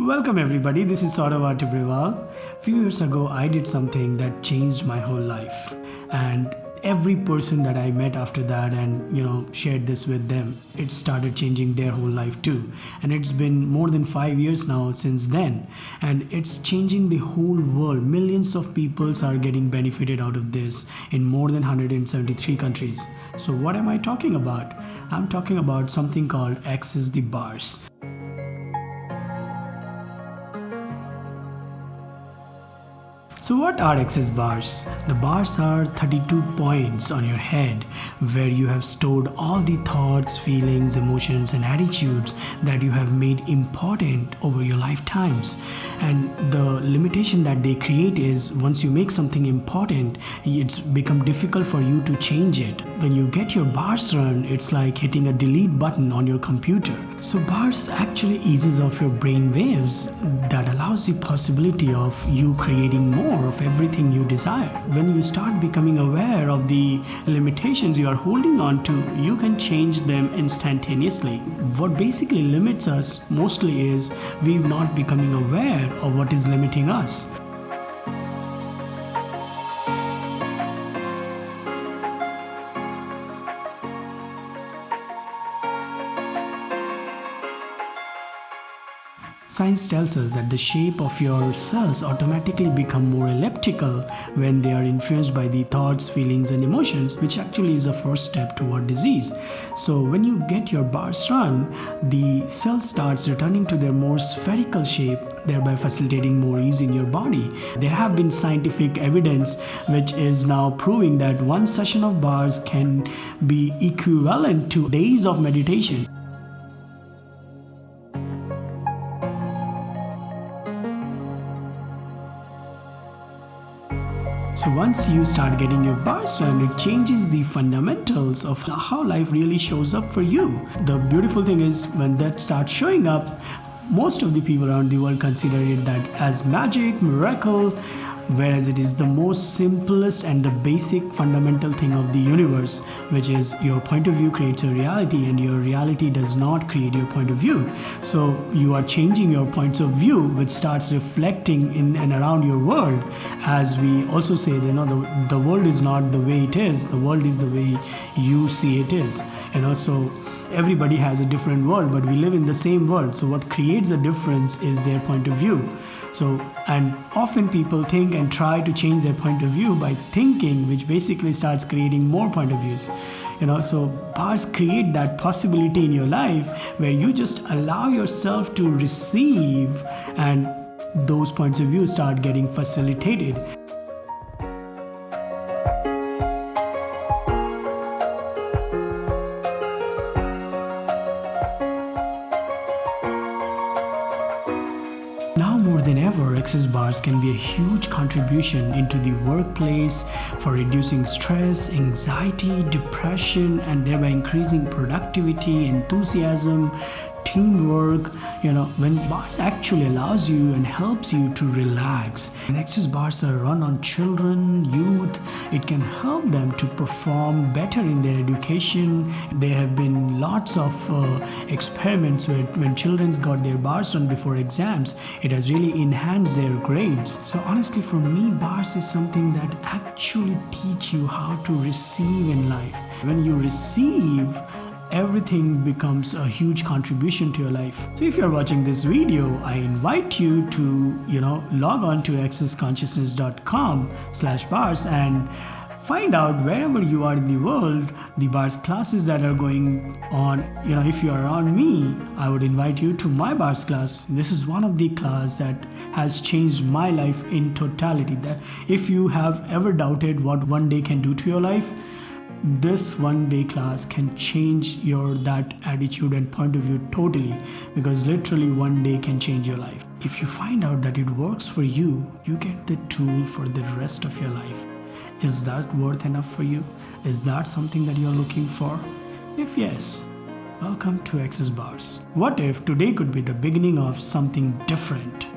Welcome everybody, this is Saurab Tibrewall. A few years ago, I did something that changed my whole life, and every person that I met after that and shared this with them, it started changing their whole life too. And it's been more than 5 years now since then, and it's changing the whole world. Millions of people are getting benefited out of this in more than 173 countries. So what am I talking about? I'm talking about something called Access the Bars. So what are access bars? The bars are 32 points on your head where you have stored all the thoughts, feelings, emotions and attitudes that you have made important over your lifetimes. And the limitation that they create is once you make something important, it's become difficult for you to change it. When you get your bars run, it's like hitting a delete button on your computer. So bars actually eases off your brain waves that allows the possibility of you creating more of everything you desire. When you start becoming aware of the limitations you are holding on to, you can change them instantaneously. What basically limits us mostly is we not becoming aware of what is limiting us. Science tells us that the shape of your cells automatically become more elliptical when they are influenced by the thoughts, feelings and emotions, which actually is a first step toward disease. So when you get your bars run, the cell starts returning to their more spherical shape, thereby facilitating more ease in your body. There have been scientific evidence which is now proving that one session of bars can be equivalent to days of meditation. So once you start getting your bars run, it changes the fundamentals of how life really shows up for you. The beautiful thing is when that starts showing up, most of the people around the world consider it that as magic, miracle, whereas it is the most simplest and the basic fundamental thing of the universe, which is your point of view creates a reality and your reality does not create your point of view. So you are changing your points of view, which starts reflecting in and around your world. As we also say, the world is not the way it is, the world is the way you see it is. So everybody has a different world, but we live in the same world. So what creates a difference is their point of view. And often people think and try to change their point of view by thinking, which basically starts creating more point of views. So bars create that possibility in your life where you just allow yourself to receive, and those points of view start getting facilitated. Now more than ever, access bars can be a huge contribution into the workplace for reducing stress, anxiety, depression, and thereby increasing productivity, enthusiasm, teamwork. When bars actually allows you and helps you to relax. And access bars are run on children, youth. It can help them to perform better in their education. There have been lots of experiments where when children got their bars run before exams, it has really enhanced their grades. So honestly, for me, bars is something that actually teach you how to receive in life. When you receive, everything becomes a huge contribution to your life. So if you're watching this video, I invite you to log on to accessconsciousness.com/bars and find out wherever you are in the world, the bars classes that are going on. If you are around me, I would invite you to my bars class. This is one of the class that has changed my life in totality. That if you have ever doubted what one day can do to your life, this one day class can change that attitude and point of view totally, because literally one day can change your life. If you find out that it works for you, you get the tool for the rest of your life. Is that worth enough for you? Is that something that you're looking for? If yes, welcome to Access Bars. What if today could be the beginning of something different?